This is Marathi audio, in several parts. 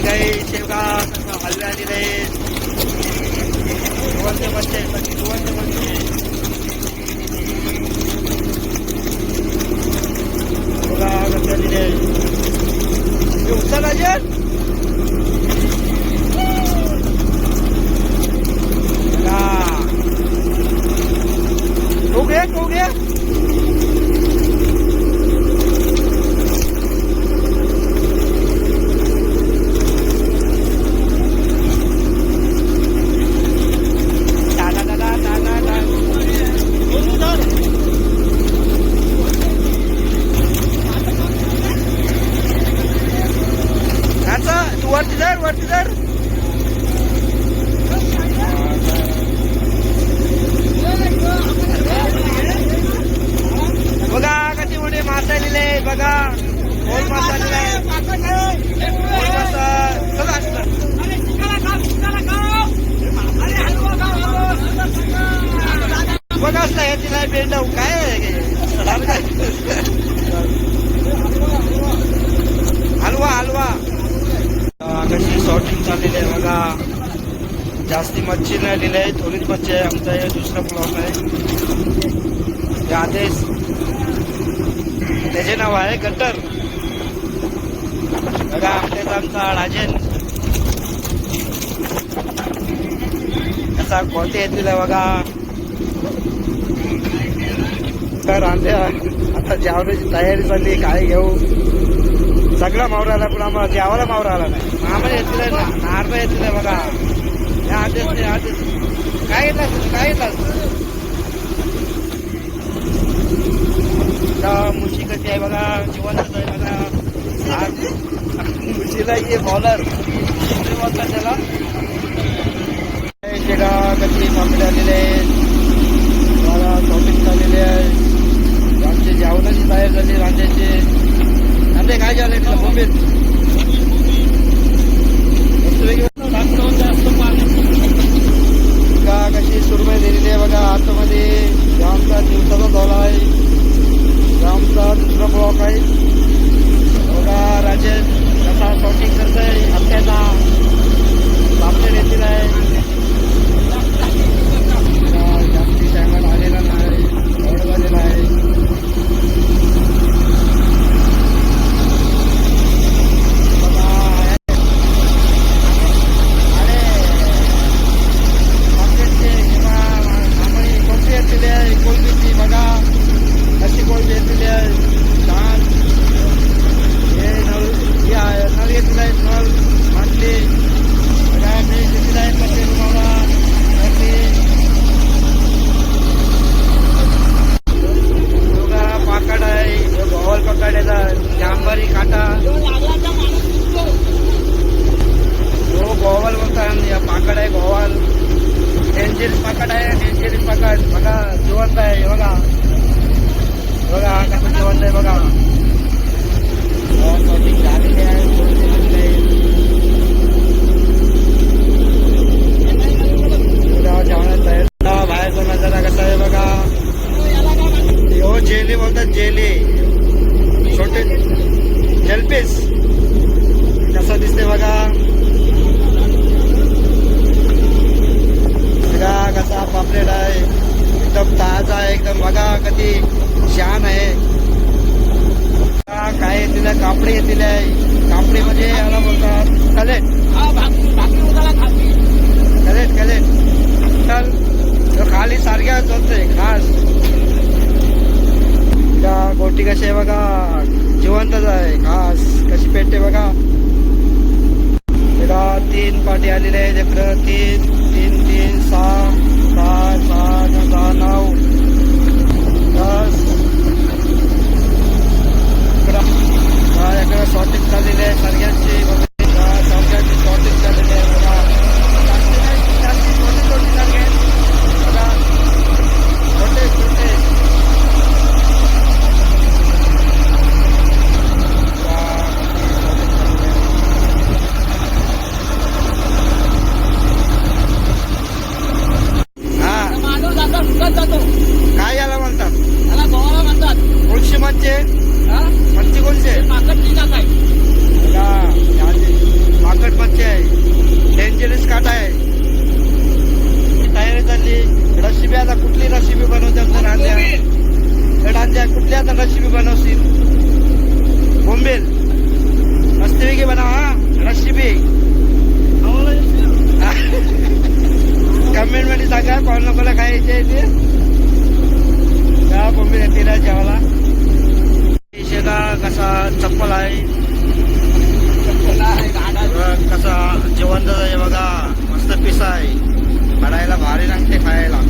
काही शेवगा हलवे आलेले आहेत. दुवंत मच्छी आहे, बाकी दुवंत मच्छी आहे. बघा कसं आलेले आहे. उचल अजय हो गया वरती जर बघा कधी मोठे मासा आलेले बघा. खोल मासा आलेला आहे. खोल मासा सगळं असतं. बघा असतं हे तिला बेंड काय हलवा हलवा कशी शॉर्टिंग चाललेली आहे बघा. जास्ती मच्छी नाही आलेली आहे, थोडीच मच्छी आहे. आमचा हे दुसरा ब्लॉक आहे. हे आदेश त्याचे नाव आहे गटर. बघा आमच्याचा आमचा राजन कसा कोणते येतील बघा. तर आमच्या आता जेवणाची तयारी चालली. काय घेऊ सगळा मावरा आला पण आम्हाला जेवायला मावरा आला नाही. आम्हाला येतील ना नारळ येतील बघा. आदेश काय येतात काय येतात. मुशी कशी आहे बघा. जिवंत आहे बघा. मुशीला ये बॉलर बोलतात त्याला. शेगा कशी पापडे आलेले आहेत बघा. शॉपिंग चाललेली आहे. आमची जेवणाची तयारी झाली रांध्याची. आमचे काय झाले बोंबील का कशी सुरमई दिलेली आहे बघा. आतमध्ये आमचा दिवसाचा दौरा आहे. आमचा दुसरा ब्लॉक आहे बघा. राजेश कसा शॉटिंग करतोय. हप्त्याचा पापलेट येतील आहे. जास्ती टायमाला आलेला नाही. ऑर्डर झालेला आहे. जांबारी काटा हो गोवाल बोलतात. या पाकड आहे गोवाल. डेंजरस पाकड आहे. डेंजरस पाकड बघा. जिवंत आहे बघा. बघा कसं जिवंत आहे बघा. झालेली आहे. जेवणात तयार. बाहेरचा नजारा कसा आहे बघा. हो जेली बोलतात. जेली छोटे जलपीस कसा दिसते बघा. बघा कसा पापलेट आहे. एकदम ताजा आहे एकदम बघा. कधी शान आहे. काय येतील कापडी येतील आहे. कापडी म्हणजे याला बोलतात कलेट. कलेट कलेट चल खाली सारख्या होतोय खास. गोटी कशी आहे बघा. जिवंतच आहे खास. कशी पेटते बघा. 3 पाटी आलेले आहेत इकडं. 3 3 3 6 6 6 6 9 10 इकडं शॉर्टिंग चाललेली आहे सगळ्यांची. सगळ्यांची शॉर्टिंग चाललेली आहे बघा. जास्ती छोटी छोटी चालली बघा. छोटे छोटे काय याला म्हणतात. त्याला गोवाला म्हणतात. कोणशी मच्छी. मच्छी कोणची. पाकड ठीक आहे. रेसिपी आता कुठली रेसिपी बनवतात तर रांध्या कुठली आता रेसिपी बनवशील बोंबील मस्तपैकी बनव हा रेसिपी कमेंट मध्ये सांगा कोण कोणाला खायचे ते बोंबील येते ना जेवायला शेगा कसा चप्पल आहे कसा जेवण आहे बघा मस्त पिसा आहे काढायला भारी लागते खायला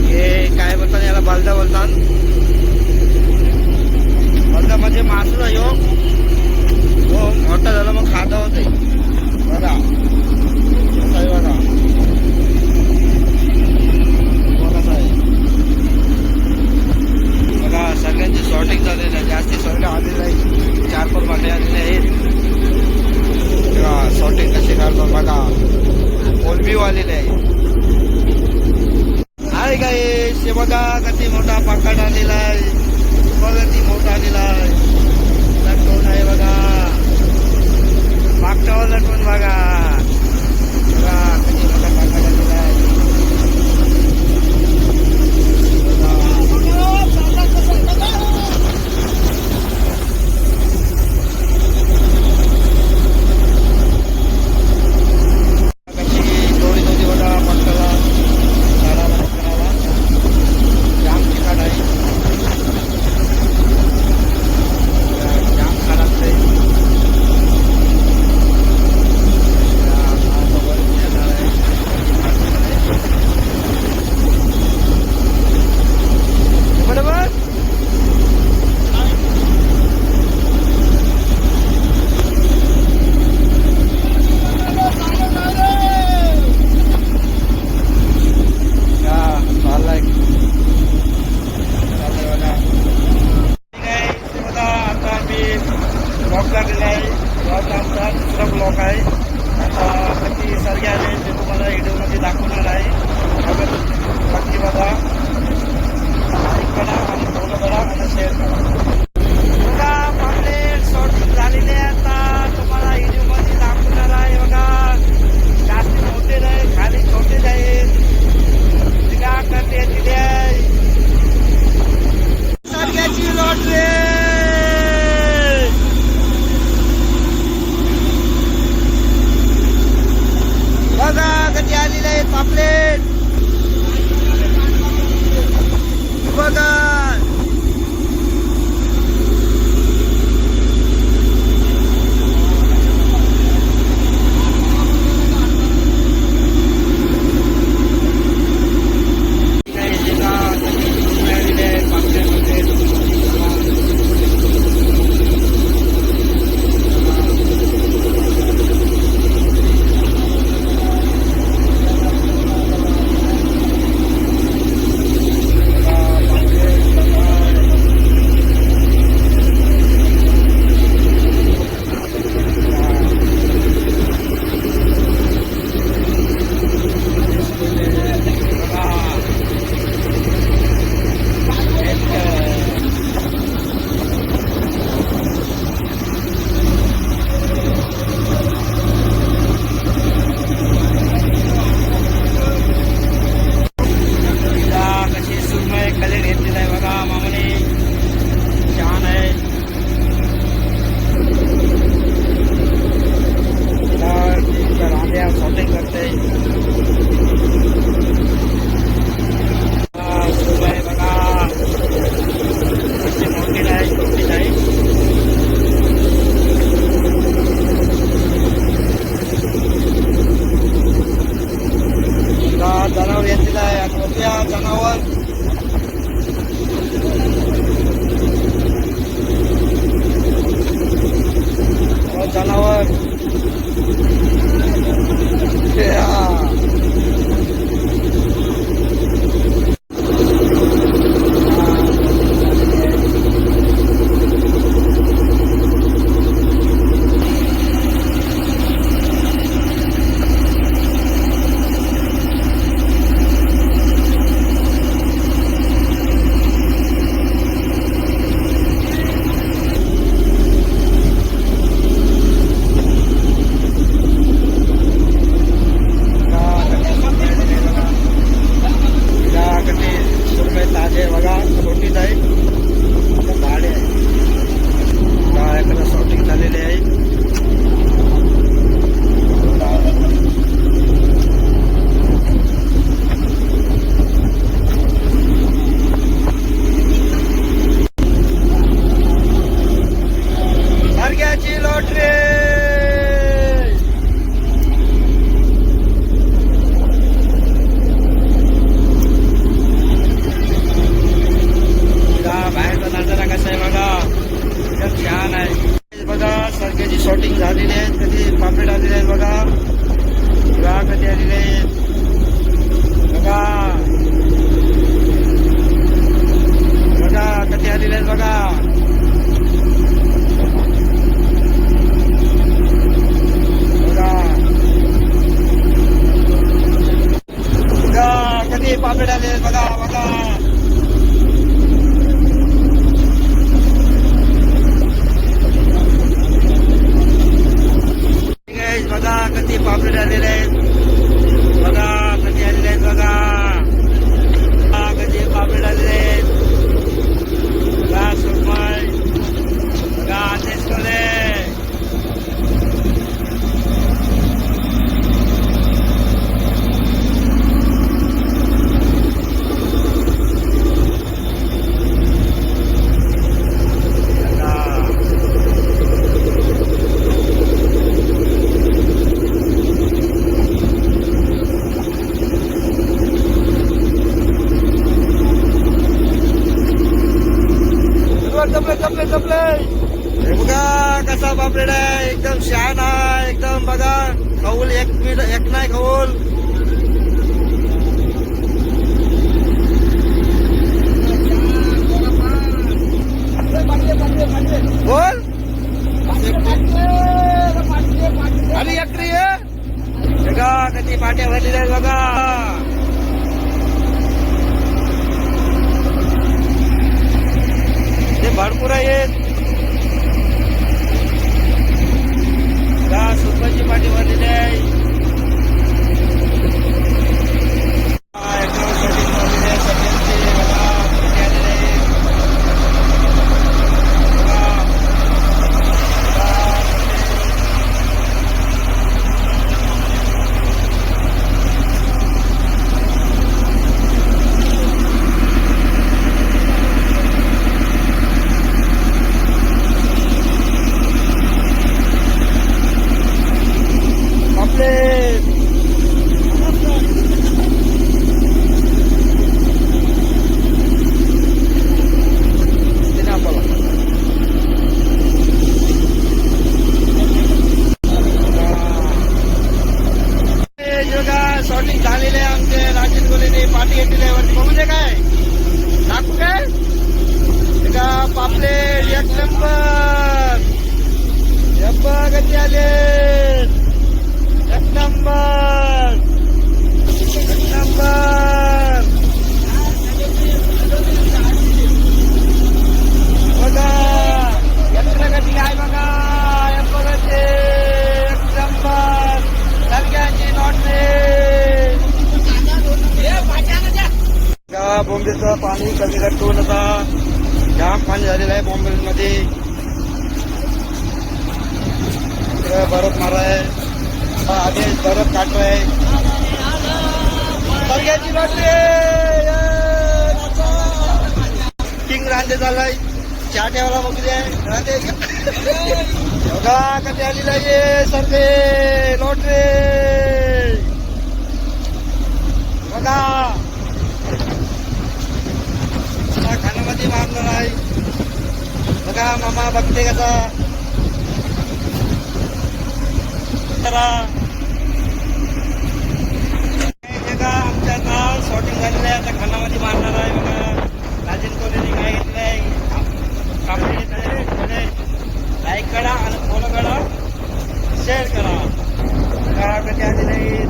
हे काय बोलतात याला बालदा बोलतात बालदा म्हणजे मासू आहे हो मोठा झालं मग खाता होते बघा कसं आहे बघा कसं आहे बघा सगळ्यांची शॉर्टिंग झालेली आहे जास्ती सगळं आलेलं आहे 4-5 भांडे आलेले आहेत शॉर्टिंग कसे करतात बघा कोलबी आलेले आहे काय ते बघा किती मोठा पाकड आलेला आहे बघा ती मोठा आलेला आहे लटकून आहे बघा मागच्यावर लटकून बघा बघा किती मोठा पाकड आलेला आहे ब्लॉक आहे आता कधी सर्गे आले ते तुम्हाला व्हिडिओमध्ये दाखवणार आहे बाकी बघा लाईक करा आणि फॉलो करा आणि शेअर करा बघा आपले शॉर्ट झालेले आता तुम्हाला व्हिडिओमध्ये दाखवणार आहे बघा जास्त मोठे नाही खाली छोटे आहेत तिला करते तिथे सर्ग्याची लॉटरी बघा कधी आलेले आहेत पापलेट बघा शॉटिंग झालेली आहेत. कधी पापलेट आलेले आहेत बघा. बघा कधी आलेले आहेत बघा. बघा कधी आलेले आहेत बघा. बघा कधी पापलेट आलेले आहेत बघा. बघा बघा कधी पापलेट आलेले आहेत बघा. कधी आलेले आहेत बघा. कधी पापलेट आलेले आहेत बघा. सुरमई बघा. आदेश कोले जपले. हे बघा कसा पापलेट आहे. एकदम शान आहे एकदम. बघा खऊल एक नाही खऊल. बोल आणि एकरी बघा कधी पाट्या भरलेल्या आहेत बघा. भरपूर आहेत. सुरमईची पाठी भरलेली आहे. शॉटिंग झालेले आहे आमचे. राजेश गोलेने पाठी घेतलेली आहे वरती. बघू दे काय दाखवू काय. का पापलेट एक नंबर. कधी आले एक नंबर. एक नंबर बघा. यंत्र कधी आहे बघा. एक नंबर सगळ्यांची बॉम्बेचं पाणी कमी घटून आता जाम पाणी झालेलं आहे बॉम्बेमध्ये. बर्फ मारा आहे. आधी बर्फ काढतो आहे. सगळ्याची लॉटरी किंग रांधे चाललाय. चहा ठेवायला बघू रांधे बघा कधी आलेला आहे सरते लॉटरी बघा. खाण्यामध्ये मारणार आहे बघा. मामा बघते कसा बघा. आमच्या आता शॉटिंग झालेलं आहे. आता खाण्यामध्ये मारणार आहे बघा. राजेश कोलेने काय घेतलं आहे. लाईक करा आणि फॉलो करा. शेअर करा. बघा कधी आलेले आहेत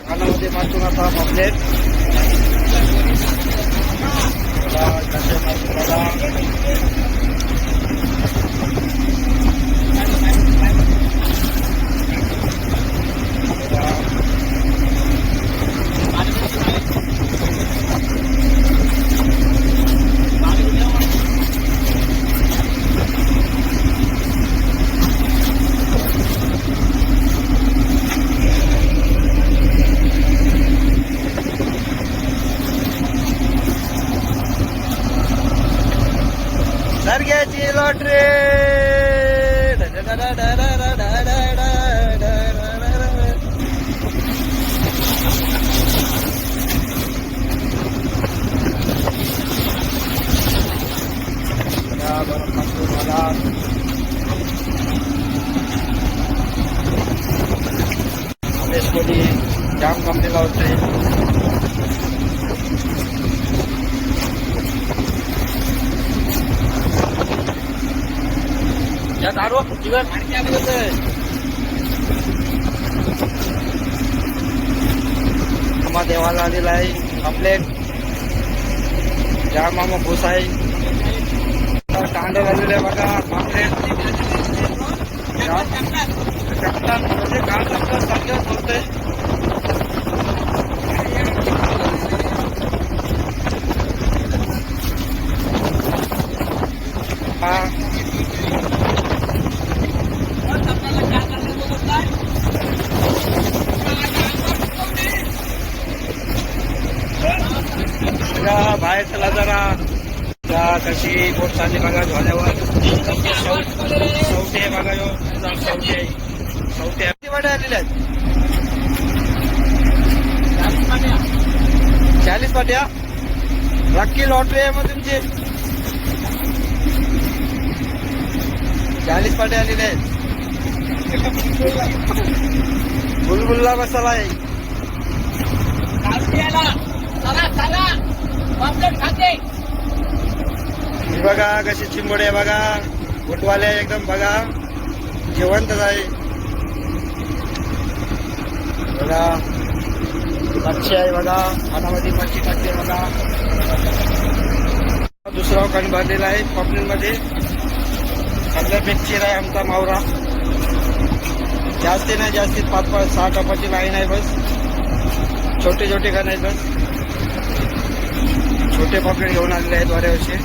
खाण्यामध्ये मारतो आता पापलेट. सरग्याची लॉटरी. बरं टाकतो बघा. आदेशमध्ये जाम कंपनीला होते. या दारू जीवन आणखी आपलं देवाला आलेला आहे. आपले जाम मामा खुश आहे. कांदे झालेले बघा. पापलेट कप्तान म्हणजे काय करतात चांगलं होते. बाहेर चला जरा. कशी बोट चालली बघा झाल्यावर. सवटे बघा यो सवटे सवटे किती वाटे आलेले आहेत. 40 पाट्या. लक्की लॉटरी आहे मग तुमची. 40 पाट्या आलेल्या आहेत. बुलबुलला बसाला आहे. बघा कशी चिंबोडे बघा. गोटवाले एकदम बघा जिवंतच आहे बघा. मच्छी आहे बघा. हातामध्ये मच्छी काढते बघा. दुसरा कण बांधलेला आहे पॉपलेट मध्ये. सगळ्या पेक्षीर आहे आमचा मावरा. जास्ती नाही जास्तीत 5-6 टपाची लाईन आहे बस. छोटे छोटे कण आहेत बस. छोटे पॉपलेट घेऊन आलेले आहेत बऱ्याचशे.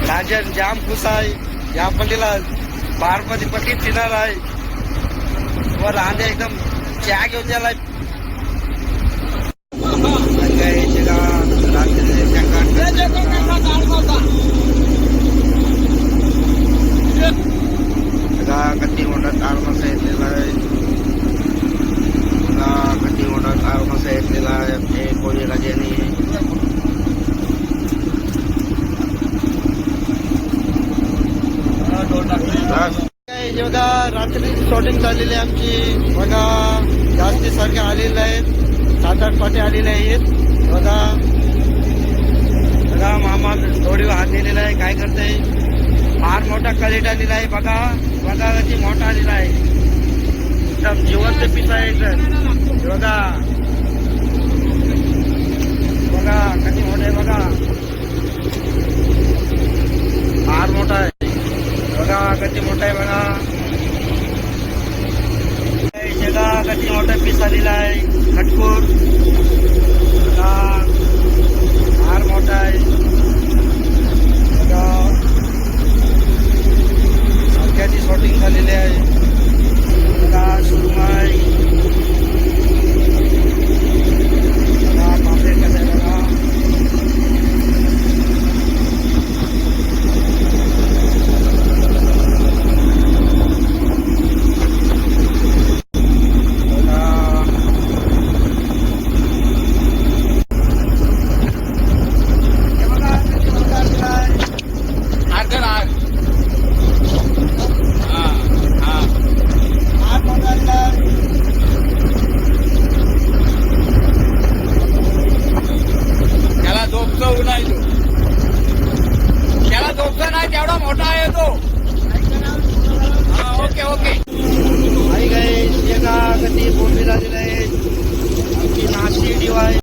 राजन जाम खुश आहे. या पल्लीला बारमध्ये पटीत फिरणार आहे. वर रांधे एकदम चहा घेऊन जायला कधी मोठा तार मसा येतलेला आहे. कधी मोठा तार मसा येतलेला आहे. कोणी राजाने बघा. रात्री शॉटिंग झालेली आहे आमची बघा. जास्ती सारखे आलेले आहेत. 7-8 पाटे आलेले आहेत बघा. बघा मामा थोडी हात दिलेला आहे. काय करते. फार मोठा कलेट आलेला आहे बघा. बघा कधी मोठा आलेला आहे. एकदम जिवंत पीस आहे एकदम बघा. बघा कधी मोठा आहे बघा. फार मोठा आहे बघा. कधी मोठा आहे बघा. जगा कधी मोठा पीस आलेला आहे. खटकूर बघा. फार मोठा आहे बघा. सगळ्याची शॉटिंग झालेली आहे बघा. सुरमई बघा. पापलेट कसं आहे बघा. त्याला झोपचा नाही तेवढा मोठा आहे तो. Okay okay. आई गाईस, कधी बोलली झालेली आहे आमची नाशिक डिवाय.